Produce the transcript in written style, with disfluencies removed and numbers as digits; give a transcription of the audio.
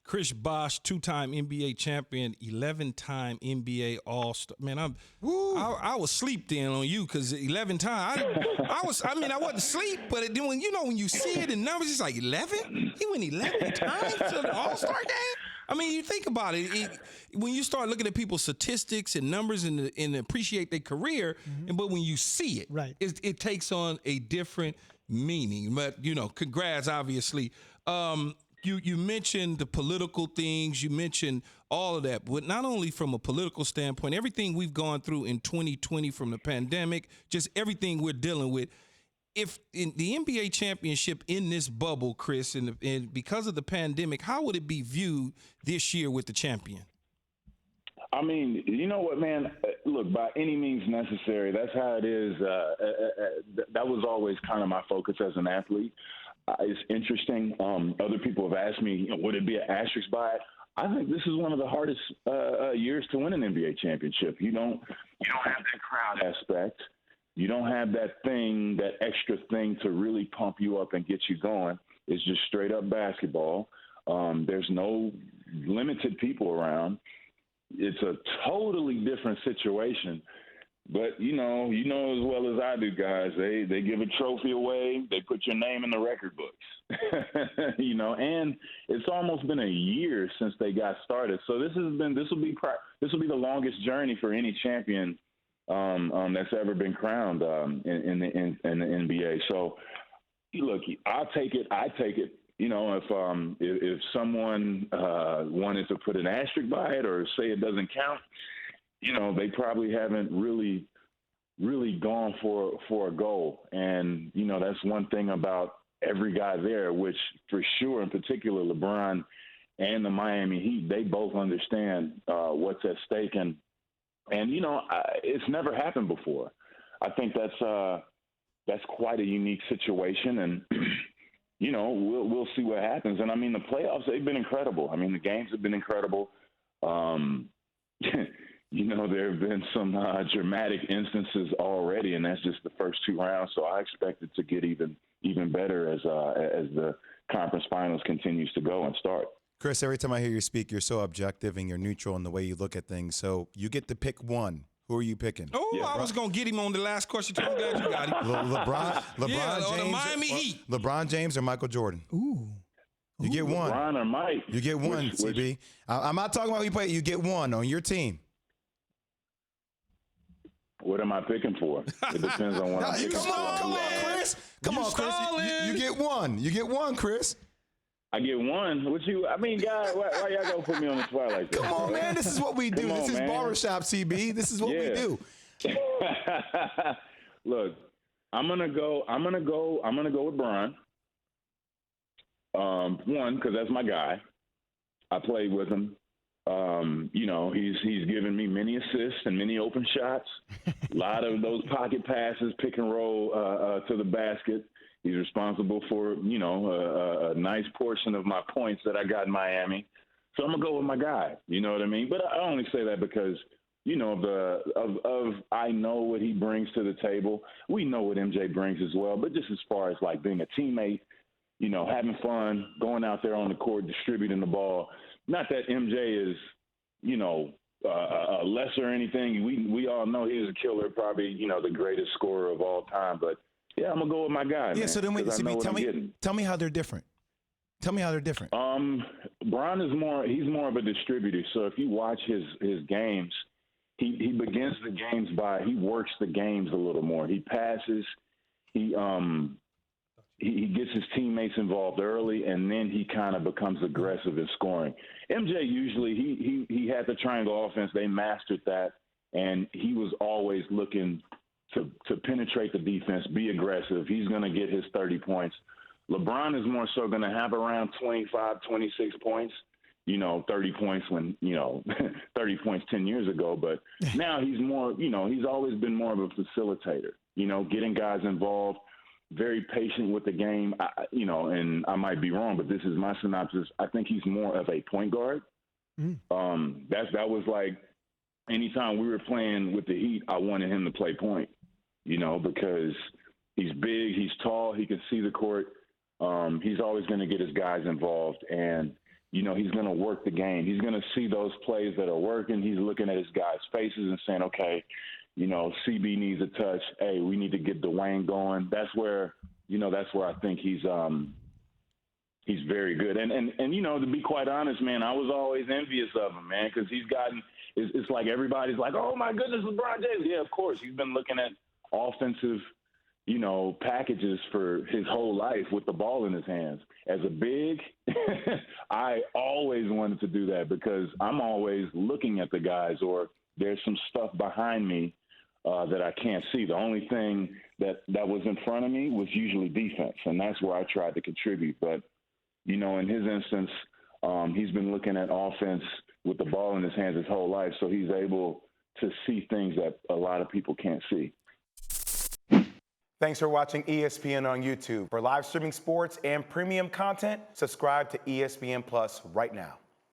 Chris Bosh, 2-time NBA champion, 11-time NBA All-Star. Man, I was asleep then on you because 11 times. I wasn't asleep, but then when you see it in numbers, it's like 11. He went 11 times to the All-Star game. I mean, you think about it. When you start looking at people's statistics and numbers and appreciate their career, but when you see it, right, it takes on a different meaning. But congrats, obviously. You mentioned the political things, you mentioned all of that, but not only from a political standpoint, everything we've gone through in 2020 from the pandemic, just everything we're dealing with. If in the NBA championship in this bubble, Chris, and because of the pandemic, how would it be viewed this year with the champion? I mean, you know what, man? Look, by any means necessary, that's how it is. That was always kind of my focus as an athlete. It's interesting. Other people have asked me, would it be an asterisk by it? I think this is one of the hardest years to win an NBA championship. You don't have that crowd aspect. You don't have that extra thing to really pump you up and get you going. It's just straight up basketball. There's no limited people around. It's a totally different situation. But, you know as well as I do, guys, they give a trophy away. They put your name in the record books, and it's almost been a year since they got started. So this will be the longest journey for any champion that's ever been crowned in the NBA. So, look, I'll take it. I take it. If someone wanted to put an asterisk by it or say it doesn't count, they probably haven't really gone for a goal. And, that's one thing about every guy there, which for sure, in particular, LeBron and the Miami Heat, they both understand what's at stake. And it's never happened before. I think that's quite a unique situation. And, we'll see what happens. And, I mean, the playoffs, they've been incredible. I mean, the games have been incredible. There have been some dramatic instances already, and that's just the first two rounds. So I expect it to get even better as the conference finals continues to go and start. Chris, every time I hear you speak, you're so objective and you're neutral in the way you look at things. So you get to pick one. Who are you picking? Oh, yeah, I was going to get him on the last question. I'm glad you got him. LeBron James, the Miami Heat. LeBron James or Michael Jordan? Ooh. You get one. LeBron or Mike. You get one, CB. I'm not talking about who you play. You get one on your team. What am I picking for? It depends on what I'm picking for. Come on, Chris. Come on, Chris. You get one. You get one, Chris. I get one. Guys, why y'all gonna put me on the spot like that? Come on, man. This is what we do. This is barbershop, CB. This is what we do. Look, I'm gonna go with Bron. One, because that's my guy. I played with him. He's given me many assists and many open shots. A lot of those pocket passes, pick and roll to the basket. He's responsible for, a nice portion of my points that I got in Miami. So I'm going to go with my guy. You know what I mean? But I only say that because, I know what he brings to the table. We know what MJ brings as well. But just as far as, like, being a teammate, having fun, going out there on the court, distributing the ball. Not that MJ is, lesser or anything. We all know he's a killer, probably, the greatest scorer of all time. But, yeah, I'm going to go with my guy, man. So then tell me how they're different. Tell me how they're different. Bron is he's more of a distributor. So if you watch his games, he begins the games he works the games a little more. He passes, he gets his teammates involved early, and then he kind of becomes aggressive in scoring. MJ usually he had the triangle offense. They mastered that, and he was always looking to penetrate the defense, be aggressive. He's going to get his 30 points. LeBron is more so going to have around 25, 26 points. 30 points when 30 points 10 years ago. But now he's more. He's always been more of a facilitator. Getting guys involved. Very patient with the game, and I might be wrong, but this is my synopsis. I think he's more of a point guard. That was like anytime we were playing with the Heat, I wanted him to play point, because he's big, he's tall, he can see the court. He's always going to get his guys involved, and he's going to work the game. He's going to see those plays that are working. He's looking at his guys' faces and saying, okay, CB needs a touch. Hey, we need to get Dwayne going. That's where I think he's very good. And to be quite honest, man, I was always envious of him, man, because he's gotten – it's like everybody's like, oh, my goodness, LeBron James. Yeah, of course. He's been looking at offensive, packages for his whole life with the ball in his hands. As a big, I always wanted to do that because I'm always looking at the guys, or there's some stuff behind me that I can't see. The only thing that was in front of me was usually defense, and that's where I tried to contribute. But, in his instance, he's been looking at offense with the ball in his hands his whole life, so he's able to see things that a lot of people can't see. Thanks for watching ESPN on YouTube. For live streaming sports and premium content, subscribe to ESPN Plus right now.